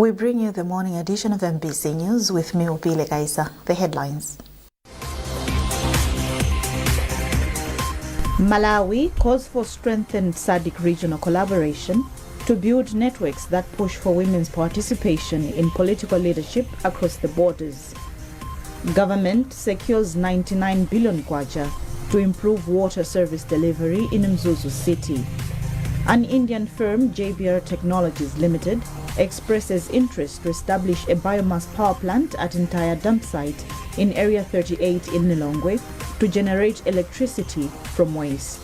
We bring you the morning edition of MBC News with me, Upile Kaisa. The headlines. Malawi calls for strengthened SADC regional collaboration to build networks that push for women's participation in political leadership across the borders. Government secures 99 billion kwacha to improve water service delivery in Muzu city. An Indian firm, JBR Technologies Limited, expresses interest to establish a biomass power plant at entire dump site in Area 38 in Lilongwe to generate electricity from waste.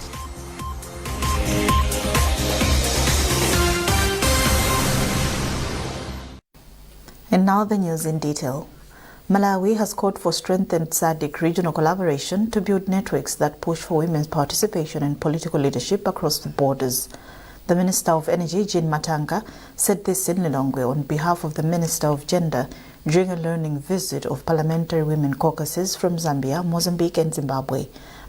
And now the news in detail. Malawi has called for strengthened SADC regional collaboration to build networks that push for women's participation in political leadership across the borders. The Minister of Energy, Jean Matanga, said this in Lilongwe on behalf of the Minister of Gender during a learning visit of parliamentary women caucuses from Zambia, Mozambique and Zimbabwe.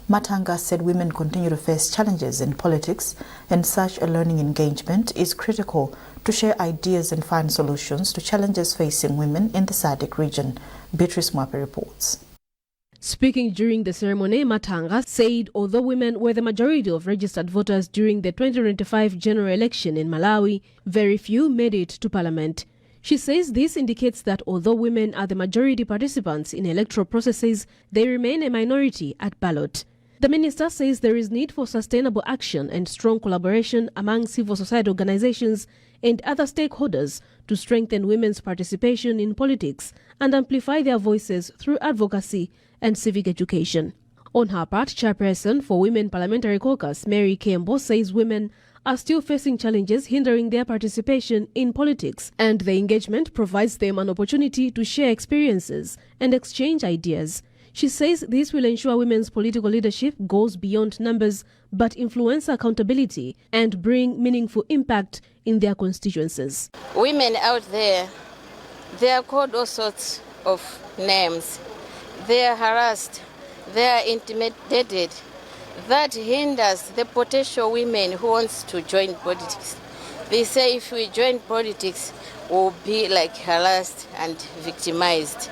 Matanga said women continue to face challenges in politics and such a learning engagement is critical to share ideas and find solutions to challenges facing women in the SADC region. Beatrice Mwape reports. Speaking during the ceremony, Matanga said although women were the majority of registered voters during the 2025 general election in Malawi, very few made it to parliament. She says this indicates that although women are the majority participants in electoral processes, they remain a minority at ballot. The minister says there is need for sustainable action and strong collaboration among civil society organizations and other stakeholders to strengthen women's participation in politics and amplify their voices through advocacy and civic education. On her part, Chairperson for Women Parliamentary Caucus, Mary Kembo, says women are still facing challenges hindering their participation in politics, and the engagement provides them an opportunity to share experiences and exchange ideas. She says this will ensure women's political leadership goes beyond numbers but influence accountability and bring meaningful impact in their constituencies. Women out there, they are called all sorts of names. They are harassed, they are intimidated. That hinders the potential women who wants to join politics. They say if we join politics, we'll be like harassed and victimized.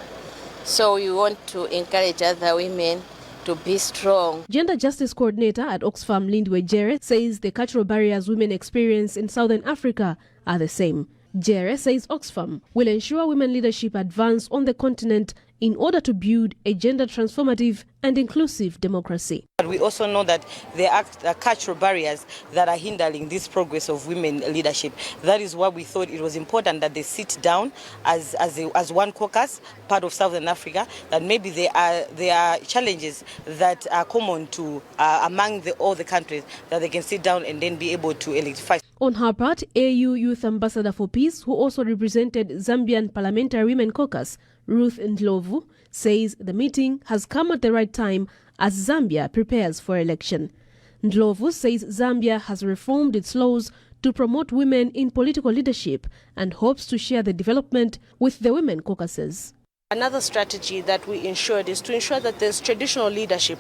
So we want to encourage other women to be strong. Gender Justice Coordinator at Oxfam, Lindwe Jere, says the cultural barriers women experience in Southern Africa are the same. Jere says Oxfam will ensure women leadership advance on the continent in order to build a gender transformative and inclusive democracy. But we also know that there are cultural barriers that are hindering this progress of women leadership. That is why we thought it was important that they sit down as one caucus, part of Southern Africa, that maybe there are challenges that are common to among all the countries, that they can sit down and then be able to electrify. On her part, AU Youth Ambassador for Peace, who also represented Zambian Parliamentary Women Caucus, Ruth Ndlovu, says the meeting has come at the right time as Zambia prepares for election. Ndlovu says Zambia has reformed its laws to promote women in political leadership and hopes to share the development with the women caucuses. Another strategy that we ensured is to ensure that there's traditional leadership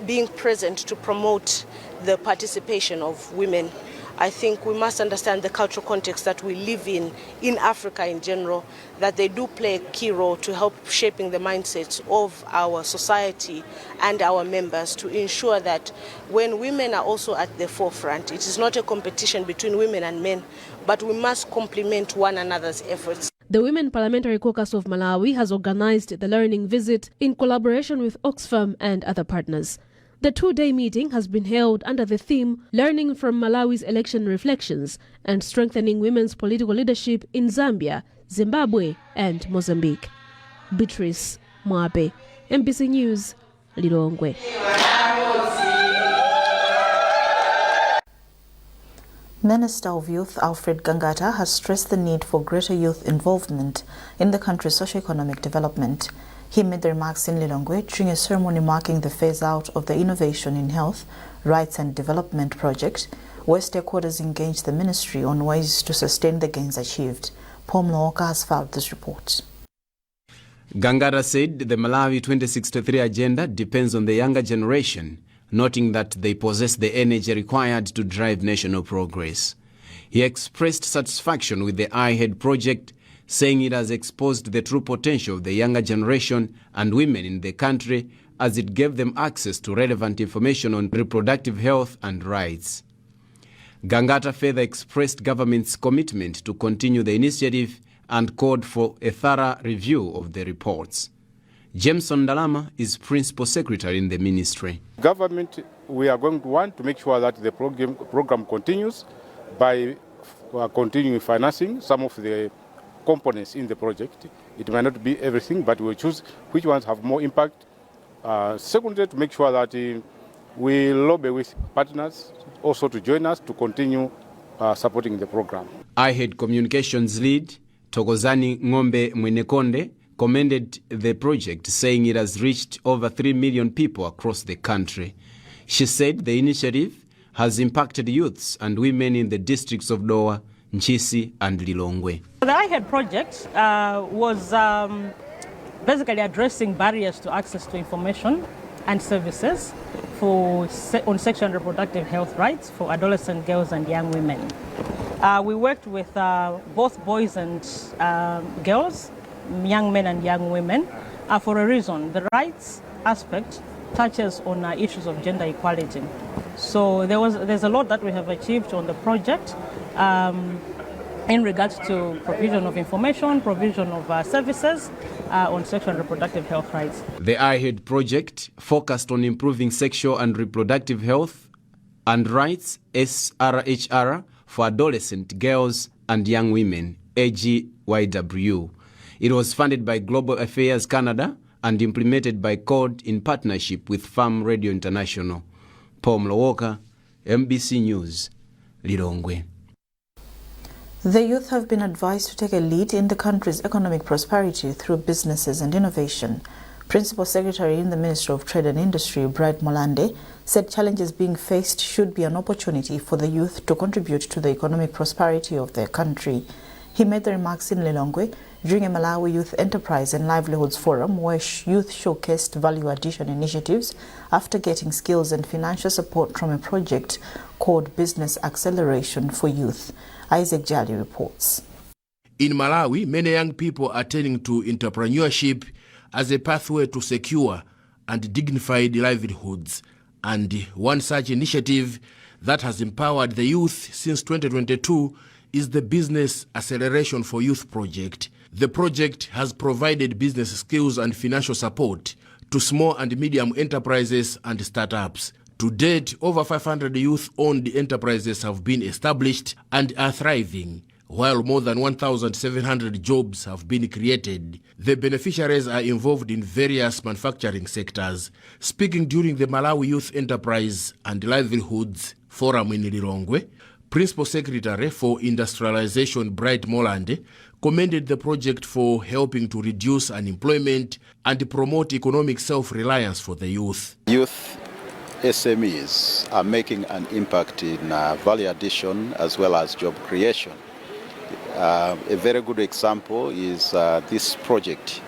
being present to promote the participation of women. I think we must understand the cultural context that we live in Africa in general, that they do play a key role to help shaping the mindsets of our society and our members to ensure that when women are also at the forefront, it is not a competition between women and men, but we must complement one another's efforts. The Women Parliamentary Caucus of Malawi has organized the learning visit in collaboration with Oxfam and other partners. The two-day meeting has been held under the theme Learning from Malawi's Election Reflections and Strengthening Women's Political Leadership in Zambia, Zimbabwe and Mozambique. Beatrice Mwape, MBC News, Lilongwe. Minister of Youth Alfred Gangata has stressed the need for greater youth involvement in the country's socio-economic development. He made the remarks in Lilongwe during a ceremony marking the phase-out of the Innovation in Health, Rights and Development project, where stakeholders engaged the ministry on ways to sustain the gains achieved. Paul Mloka has filed this report. Gangata said the Malawi 2063 agenda depends on the younger generation, noting that they possess the energy required to drive national progress. He expressed satisfaction with the I-Head project, saying it has exposed the true potential of the younger generation and women in the country as it gave them access to relevant information on reproductive health and rights. Gangata further expressed government's commitment to continue the initiative and called for a thorough review of the reports. Jameson Dalama is Principal Secretary in the ministry. Government, we are going to want to make sure that the program continues by continuing financing some of the components in the project. It may not be everything, but we'll choose which ones have more impact. Secondly, to make sure that we lobby with partners also to join us to continue supporting the program. I-Head Communications Lead Tokozani Ngombe Mwenekonde commended the project, saying it has reached over 3 million people across the country. She said the initiative has impacted youths and women in the districts of Dowa, Nchisi and Lilongwe. The I-Head project was basically addressing barriers to access to information and services on sexual and reproductive health rights for adolescent girls and young women. We worked with both boys and girls, young men and young women, for a reason. The rights aspect touches on issues of gender equality. So there's a lot that we have achieved on the project in regards to provision of information, provision of services on sexual and reproductive health rights. The I-Head project focused on improving sexual and reproductive health and rights, SRHR, for adolescent girls and young women, AGYW. It was funded by Global Affairs Canada and implemented by CORD in partnership with Farm Radio International. Paul Mlowoka, MBC News, Lilongwe. The youth have been advised to take a lead in the country's economic prosperity through businesses and innovation. Principal Secretary in the Ministry of Trade and Industry, Bright Molande, said challenges being faced should be an opportunity for the youth to contribute to the economic prosperity of their country. He made the remarks in Lilongwe during a Malawi Youth Enterprise and Livelihoods Forum where youth showcased value addition initiatives after getting skills and financial support from a project called Business Acceleration for Youth. Isaac Jali reports. In Malawi, many young people are turning to entrepreneurship as a pathway to secure and dignified livelihoods. And one such initiative that has empowered the youth since 2022 is the Business Acceleration for Youth project. The project has provided business skills and financial support to small and medium enterprises and startups. To date, over 500 youth-owned enterprises have been established and are thriving, while more than 1,700 jobs have been created. The beneficiaries are involved in various manufacturing sectors. Speaking during the Malawi Youth Enterprise and Livelihoods Forum in Lilongwe, Principal Secretary for Industrialization Bright Molande commended the project for helping to reduce unemployment and promote economic self-reliance for the youth. Youth SMEs are making an impact in value addition as well as job creation. A very good example is this project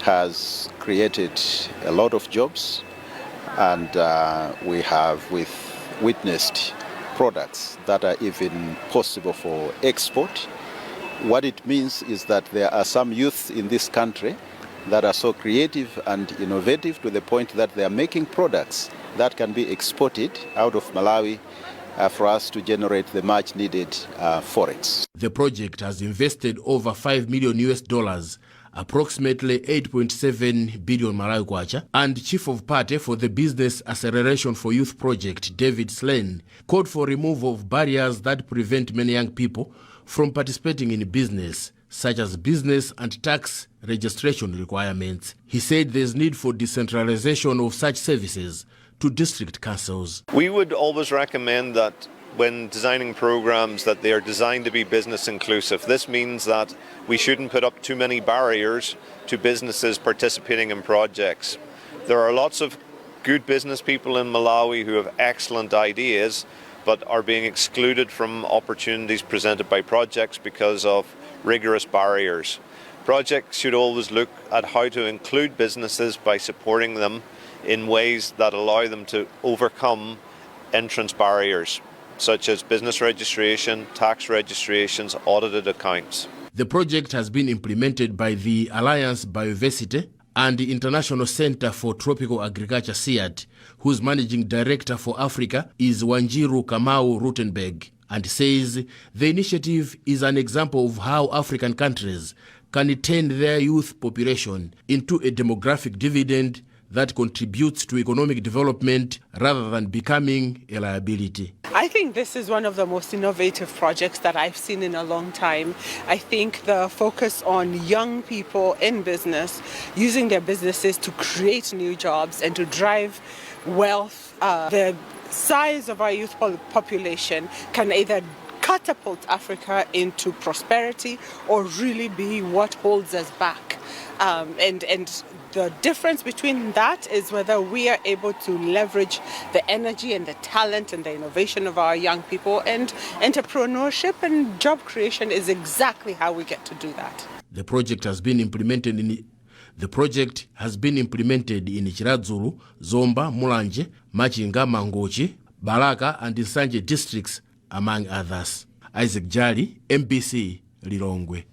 has created a lot of jobs, and we have witnessed products that are even possible for export. What it means is that there are some youth in this country that are so creative and innovative to the point that they are making products that can be exported out of Malawi for us to generate the much needed forex. The project has invested over $5 million, approximately 8.7 billion Malawi kwacha, and Chief of Party for the Business Acceleration for Youth project, David Slane, called for removal of barriers that prevent many young people from participating in business, such as business and tax registration requirements. He said there's need for decentralization of such services to district councils. We would always recommend that when designing programs that they are designed to be business inclusive. This means that we shouldn't put up too many barriers to businesses participating in projects. There are lots of good business people in Malawi who have excellent ideas but are being excluded from opportunities presented by projects because of rigorous barriers. Projects should always look at how to include businesses by supporting them in ways that allow them to overcome entrance barriers. such as business registration, tax registrations, audited accounts. The project has been implemented by the Alliance Biodiversity and the International Center for Tropical Agriculture (CIAT), whose managing director for Africa is Wanjiru Kamau Rutenberg, and says the initiative is an example of how African countries can turn their youth population into a demographic dividend that contributes to economic development rather than becoming a liability. I think this is one of the most innovative projects that I've seen in a long time. I think the focus on young people in business, using their businesses to create new jobs and to drive wealth, the size of our youth population can either catapult Africa into prosperity or really be what holds us back. And the difference between that is whether we are able to leverage the energy and the talent and the innovation of our young people, and entrepreneurship and job creation is exactly how we get to do that. The project has been implemented in Chiradzulu, Zomba, Mulanje, Machinga, Mangochi, Baraka and Nsanje districts, among others. Isaac Jali, MBC, Lilongwe.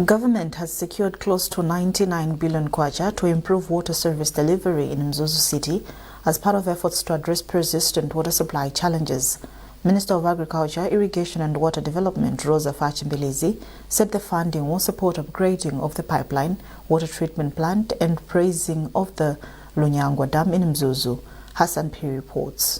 Government has secured close to 99 billion kwacha to improve water service delivery in Muzu city as part of efforts to address persistent water supply challenges. Minister of Agriculture, Irrigation and Water Development, Rosa Fachimbilizi, said the funding will support upgrading of the pipeline, water treatment plant and praising of the Lunyangwa Dam in Muzu. Hassan P. reports.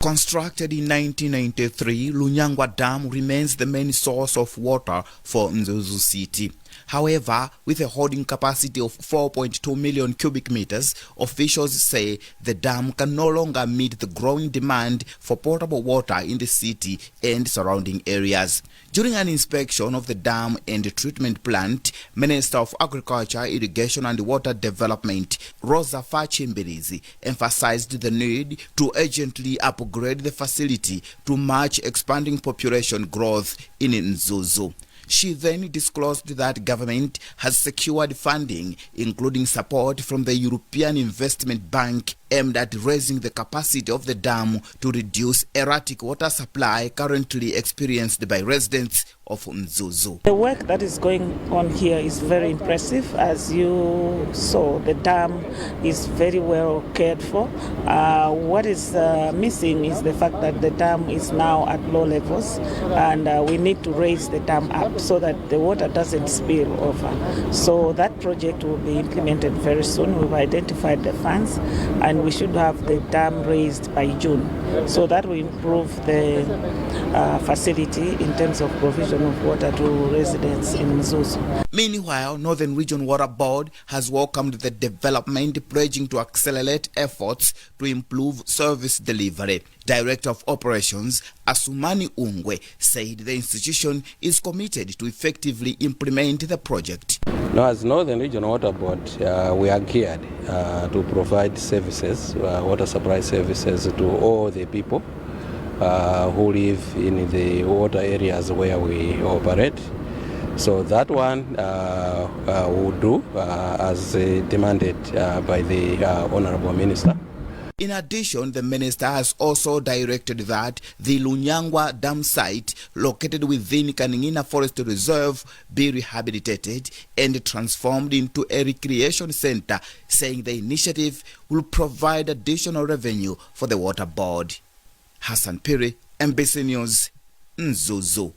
Constructed in 1993, Lunyangwa Dam remains the main source of water for Muzu city. However, with a holding capacity of 4.2 million cubic meters, officials say the dam can no longer meet the growing demand for potable water in the city and surrounding areas. During an inspection of the dam and the treatment plant, Minister of Agriculture, Irrigation and Water Development, Rosa Fachimbilizi, emphasized the need to urgently upgrade the facility to match expanding population growth in Muzu. She then disclosed that government has secured funding, including support from the European Investment Bank, aimed at raising the capacity of the dam to reduce erratic water supply currently experienced by residents of Muzu. The work that is going on here is very impressive. As you saw, the dam is very well cared for. What is missing is the fact that the dam is now at low levels, and we need to raise the dam up so that the water doesn't spill over. So that project will be implemented very soon. We've identified the funds, and we should have the dam raised by June. So that will improve the facility in terms of provision of water to residents in Muzu. Meanwhile, Northern Region Water Board has welcomed the development, pledging to accelerate efforts to improve service delivery. Director of Operations, Asumani Ungwe, said the institution is committed to effectively implement the project. Now, as Northern Region Water Board, we are geared to provide services, water supply services to all the people who live in the water areas where we operate. So that one will do as demanded by the Honorable Minister. In addition, the minister has also directed that the Lunyangwa Dam site, located within Kaningina Forest Reserve, be rehabilitated and transformed into a recreation center, saying the initiative will provide additional revenue for the water board. Hassan Piri, MBC News, Muzu.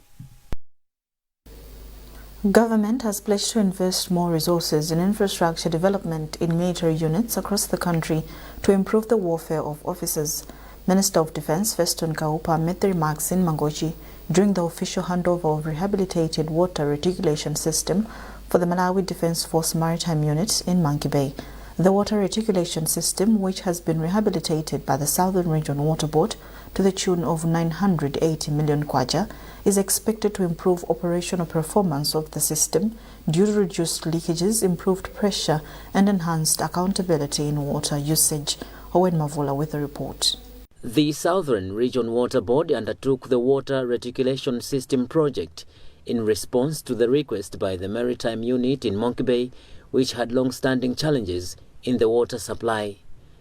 Government has pledged to invest more resources in infrastructure development in military units across the country to improve the welfare of officers. Minister of Defense Feston Kaupa made the remarks in Mangochi during the official handover of rehabilitated water reticulation system for the Malawi Defense Force Maritime Unit in Monkey Bay. The water reticulation system, which has been rehabilitated by the Southern Region Water Board to the tune of 980 million kwacha, is expected to improve operational performance of the system due to reduced leakages, improved pressure and enhanced accountability in water usage. Owen Mavula with a report. The Southern Region Water Board undertook the water reticulation system project in response to the request by the Maritime Unit in Monkey Bay, which had long-standing challenges in the water supply.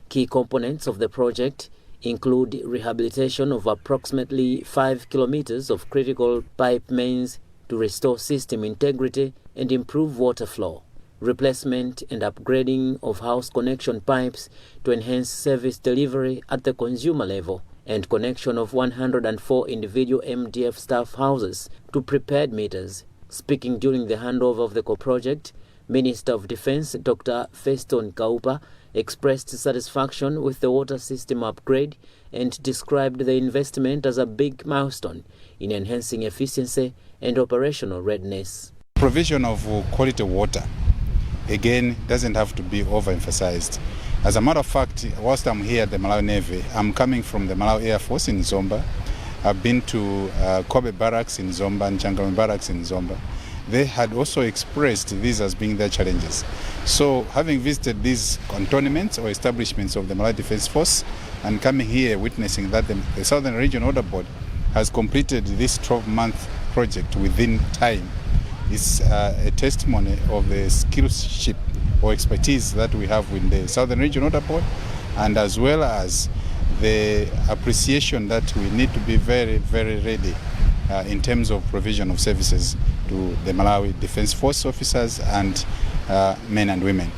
Key components of the project include rehabilitation of approximately 5 kilometers of critical pipe mains to restore system integrity and improve water flow, replacement and upgrading of house connection pipes to enhance service delivery at the consumer level, and connection of 104 individual MDF staff houses to prepared meters. Speaking during the handover of the co-project, Minister of Defense Dr. Feston Kaupa expressed satisfaction with the water system upgrade and described the investment as a big milestone in enhancing efficiency and operational readiness. Provision of quality water, again, doesn't have to be overemphasized. As a matter of fact, whilst I'm here at the Malawi Navy, I'm coming from the Malawi Air Force in Zomba. I've been to Kobe Barracks in Zomba and Changamwe Barracks in Zomba. They had also expressed these as being their challenges. So having visited these cantonments or establishments of the Malawi Defense Force and coming here witnessing that the Southern Region Order Board has completed this 12-month project within time is a testimony of the skillship or expertise that we have with the Southern Region Order Board, and as well as the appreciation that we need to be very, very ready in terms of provision of services to the Malawi Defense Force officers and men and women.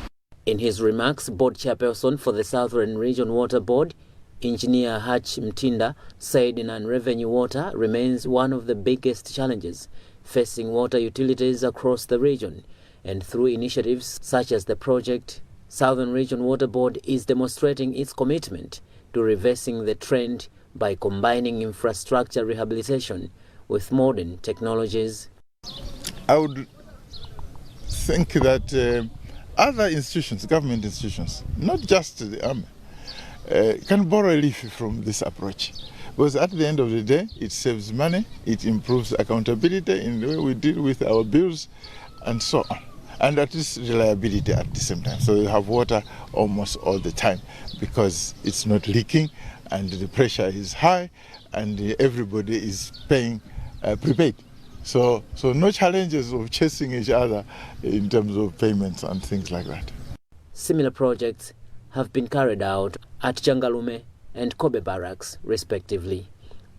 In his remarks, board chairperson for the Southern Region Water Board, Engineer Hach Mtinda, said non-revenue water remains one of the biggest challenges facing water utilities across the region, and through initiatives such as the project, Southern Region Water Board is demonstrating its commitment to reversing the trend by combining infrastructure rehabilitation with modern technologies. I would think that other institutions, government institutions, not just the army, can borrow a leaf from this approach. Because at the end of the day, it saves money, it improves accountability in the way we deal with our bills, and so on. And that is reliability at the same time. So you have water almost all the time because it's not leaking and the pressure is high and everybody is paying prepaid. So no challenges of chasing each other in terms of payments and things like that. Similar projects have been carried out at Changalume and Kobe Barracks, respectively.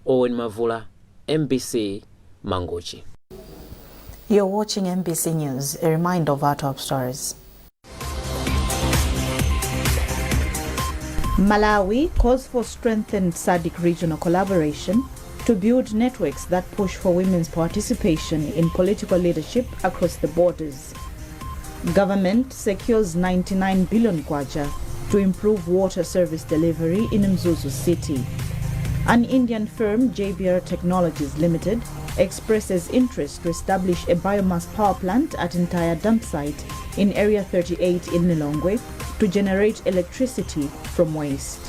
Owen Mavula, MBC, Mangochi. You're watching MBC News, a reminder of our top stories. Malawi calls for strengthened SADC regional collaboration to build networks that push for women's participation in political leadership across the borders. Government secures 99 billion kwacha to improve water service delivery in Muzu city. An Indian firm, JBR Technologies Limited, expresses interest to establish a biomass power plant at entire dump site in Area 38 in Lilongwe to generate electricity from waste.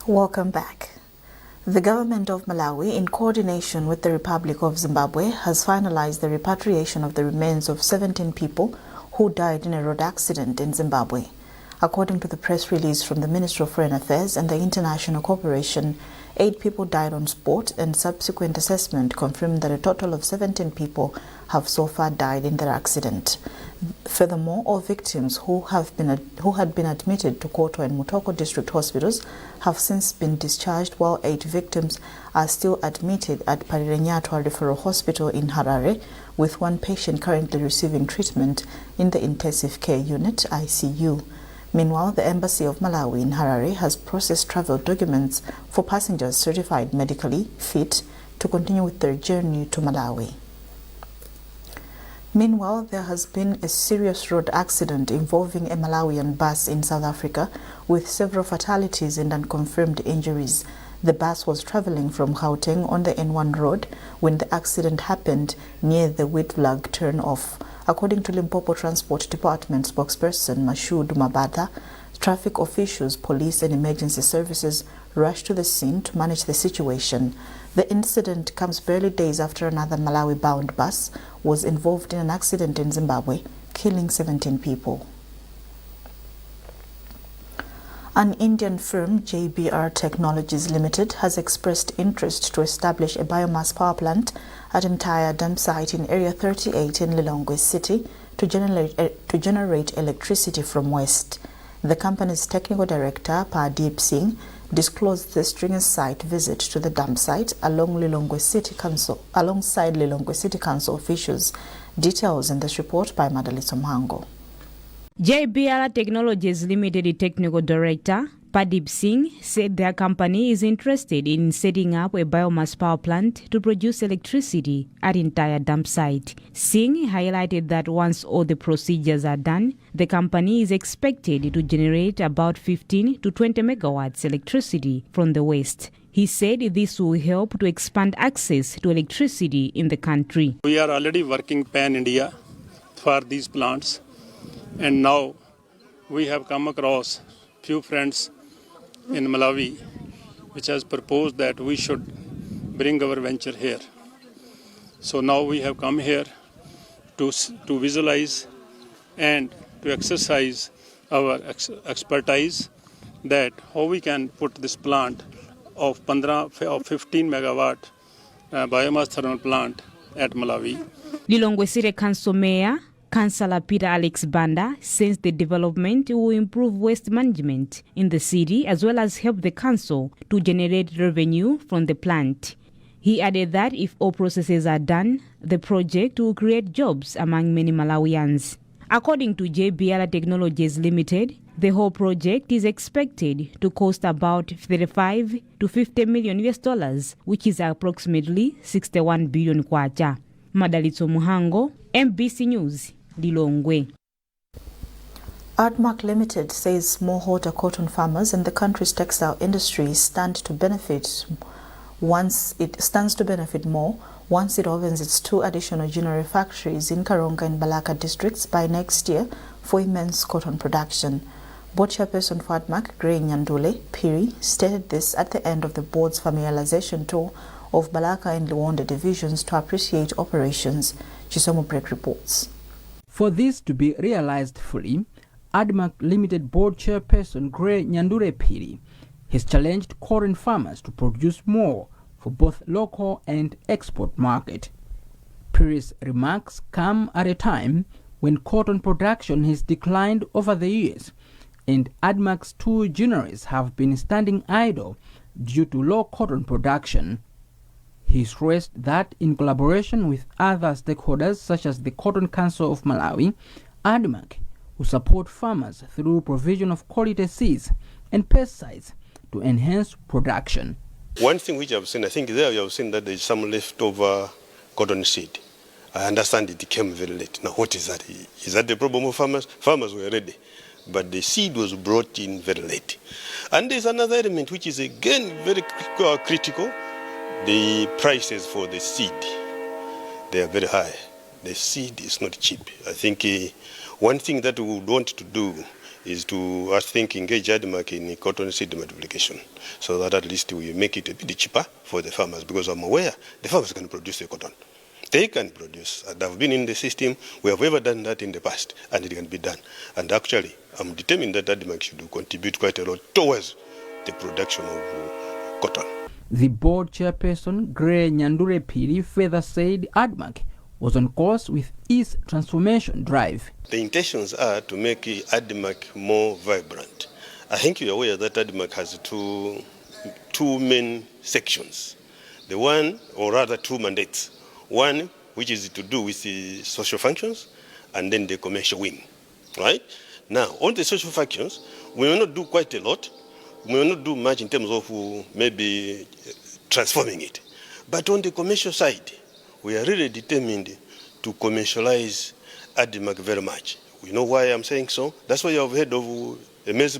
Welcome back. The government of Malawi, in coordination with the Republic of Zimbabwe, has finalized the repatriation of the remains of 17 people who died in a road accident in Zimbabwe. According to the press release from the Ministry of Foreign Affairs and the International Cooperation, 8 people died on spot, and subsequent assessment confirmed that a total of 17 people have so far died in their accident. Furthermore, all victims who had been admitted to Koto and Mutoko district hospitals have since been discharged, while 8 victims are still admitted at Parirenyatwa Referral Hospital in Harare, with 1 patient currently receiving treatment in the intensive care unit ICU. Meanwhile, the Embassy of Malawi in Harare has processed travel documents for passengers certified medically fit to continue with their journey to Malawi. Meanwhile, there has been a serious road accident involving a Malawian bus in South Africa with several fatalities and unconfirmed injuries. The bus was traveling from Gauteng on the N1 road when the accident happened near the Witflag turn-off. According to Limpopo Transport Department spokesperson Mashudu Mabata, traffic officials, police and emergency services rushed to the scene to manage the situation. The incident comes barely days after another Malawi-bound bus was involved in an accident in Zimbabwe, killing 17 people. An Indian firm, JBR Technologies Limited, has expressed interest to establish a biomass power plant at entire dump site in Area 38 in Lilongwe City to generate electricity from waste. The company's technical director, Pradeep Singh, disclosed this during a site visit to the dump site alongside Lilongwe City Council officials. Details in this report by Madalisa Mhango. JBL Technologies Limited Technical Director Pradeep Singh said their company is interested in setting up a biomass power plant to produce electricity at entire dump site. Singh highlighted that once all the procedures are done, the company is expected to generate about 15 to 20 megawatts electricity from the waste. He said this will help to expand access to electricity in the country. We are already working pan-India for these plants, and now we have come across few friends in Malawi which has proposed that we should bring our venture here. So now we have come here to visualize and to exercise our expertise that how we can put this plant of 15 megawatt biomass thermal plant at Malawi. Lilongwe City Council Mayor Councillor Peter Alex Banda says the development will improve waste management in the city as well as help the council to generate revenue from the plant. He added that if all processes are done, the project will create jobs among many Malawians. According to JBL Technologies Limited, the whole project is expected to cost about 35 to 50 million US dollars, which is approximately 61 billion kwacha. Madalitso Muhango, MBC News, Lilongwe. Admark Limited says smallholder cotton farmers and the country's textile industry stand to benefit more once it opens its 2 additional ginnery factories in Karonga and Balaka districts by next year for immense cotton production. Board chairperson for Admark, Gray Nyandule Piri, stated this at the end of the board's familiarization tour of Balaka and Luanda divisions to appreciate operations. Chisomo Break reports. For this to be realized fully, Admark Limited Board Chairperson Gray Nyandule Piri has challenged cotton farmers to produce more for both local and export market. Piri's remarks come at a time when cotton production has declined over the years and Admark's 2 ginneries have been standing idle due to low cotton production. He stressed that in collaboration with other stakeholders such as the Cotton Council of Malawi, Admark will support farmers through provision of quality seeds and pesticides to enhance production. One thing which I've seen, I think there you have seen that there is some leftover cotton seed. I understand it came very late. Now what is that? Is that the problem of farmers? Farmers were ready, but the seed was brought in very late. And there's another element which is again very critical. The prices for the seed, they are very high. The seed is not cheap. I think one thing that we would want to do is to, I think, engage Admark in cotton seed multiplication so that at least we make it a bit cheaper for the farmers, because I'm aware the farmers can produce the cotton. They can produce. They've been in the system. We have ever done that in the past, and it can be done. And actually, I'm determined that Admark should contribute quite a lot towards the production of cotton. The board chairperson, Gray Nyandule Piri, further said Admark was on course with its transformation drive. The intentions are to make Admark more vibrant. I think you're aware that Admark has two main sections. The one, or rather 2 mandates. One, which is to do with the social functions, and then the commercial wing, right? Now, on the social functions, we will not do quite a lot. We will not do much in terms of maybe transforming it. But on the commercial side, we are really determined to commercialize Admark very much. You know why I'm saying so? That's why you have heard of a maize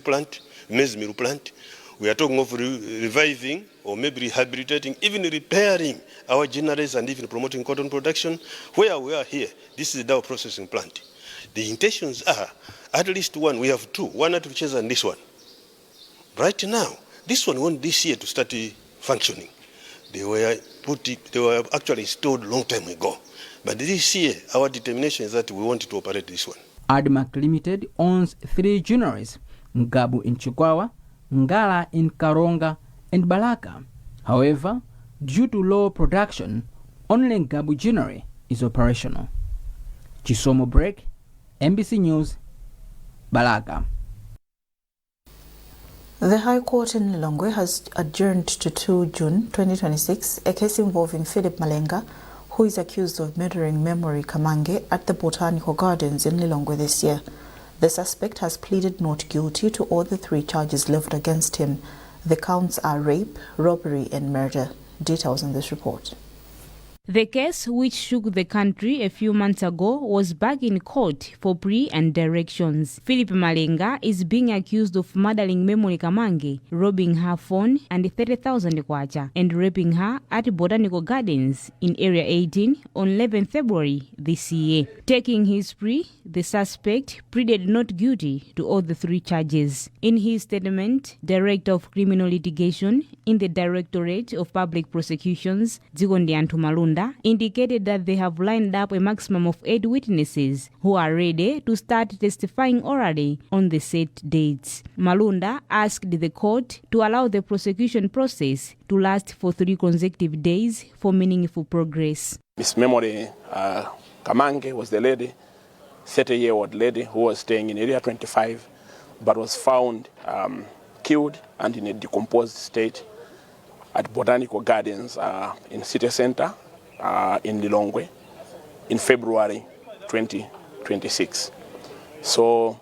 mill plant. We are talking of reviving or maybe rehabilitating, even repairing our ginneries and even promoting cotton production. Where we are here, this is our processing plant. The intentions are at least one. We have 2, one at Vicheza and this one. Right now, this one went this year to start functioning. They were actually installed a long time ago. But this year, our determination is that we want to operate this one. Admark Limited owns 3 ginneries, Ngabu in Chikwawa, Ngala in Karonga, and Balaka. However, due to low production, only Ngabu ginnery is operational. Chisomo Break, MBC News, Balaga. The High Court in Lilongwe has adjourned to 2 June 2026 a case involving Philip Malenga, who is accused of murdering Memory Kamange at the Botanical Gardens in Lilongwe this year. The suspect has pleaded not guilty to all the 3 charges leveled against him. The counts are rape, robbery and murder. Details in this report. The case, which shook the country a few months ago, was back in court for plea and directions. Philip Malenga is being accused of murdering Memory Kamange, robbing her phone and 30,000 kwacha, and raping her at Botanical Gardens in Area 18 on 11 February this year. Taking his plea, the suspect pleaded not guilty to all the 3 charges. In his statement, Director of Criminal Litigation in the Directorate of Public Prosecutions, Zigondi Antumalunda, indicated that they have lined up a maximum of 8 witnesses who are ready to start testifying orally on the set dates. Malunda asked the court to allow the prosecution process to last for 3 consecutive days for meaningful progress. Miss Memory Kamange was the lady, 30-year-old lady who was staying in Area 25 but was found killed and in a decomposed state at Botanical Gardens in City Center in Lilongwe in February 2026. So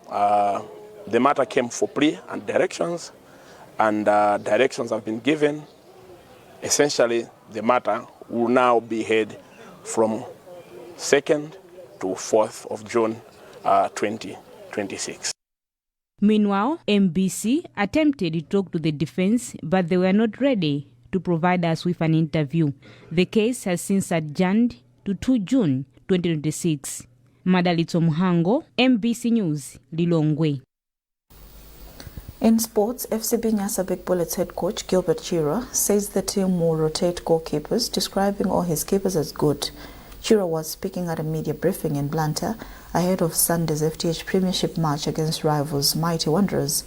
the matter came for plea and directions, and directions have been given. Essentially, the matter will now be heard from 2nd to 4th of June 2026. Meanwhile, MBC attempted to talk to the defense, but they were not ready to provide us with an interview. The case has since adjourned to 2 June 2026. Madalitso Muhango, MBC News, Lilongwe. In sports, FCB Nyasa Big Bullets head coach Gilbert Chira says the team will rotate goalkeepers, describing all his keepers as good. Chira was speaking at a media briefing in Blantyre ahead of Sunday's FTH Premiership match against rivals Mighty Wanderers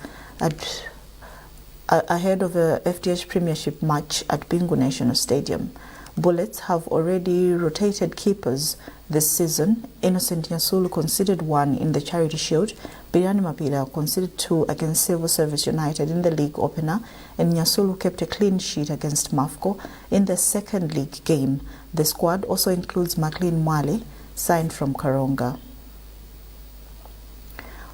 ahead of a FTH Premiership match at Bingu National Stadium. Bullets have already rotated keepers this season. Innocent Nyasulu conceded 1 in the Charity Shield. Biryani Mapila conceded 2 against Civil Service United in the league opener, and Nyasulu kept a clean sheet against Mafco in the second league game. The squad also includes McLean Mwale, signed from Karonga.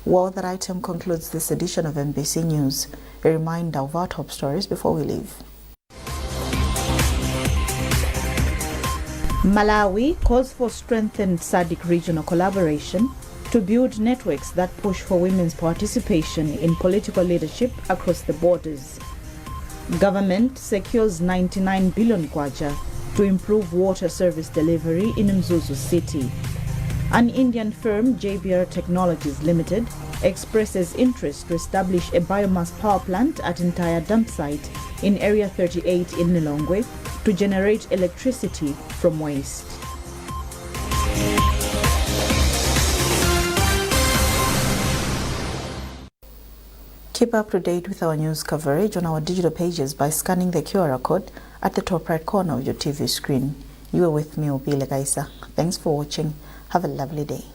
Well, that item concludes this edition of MBC News. A reminder of our top stories before we leave. Malawi calls for strengthened SADC regional collaboration to build networks that push for women's participation in political leadership across the borders. Government secures 99 billion kwacha to improve water service delivery in Muzu city. An Indian firm, JBR Technologies Limited, expresses interest to establish a biomass power plant at entire dump site in Area 38 in Lilongwe to generate electricity from waste. Keep up to date with our news coverage on our digital pages by scanning the QR code at the top right corner of your TV screen. You are with me, Obile Gaisa. Thanks for watching. Have a lovely day.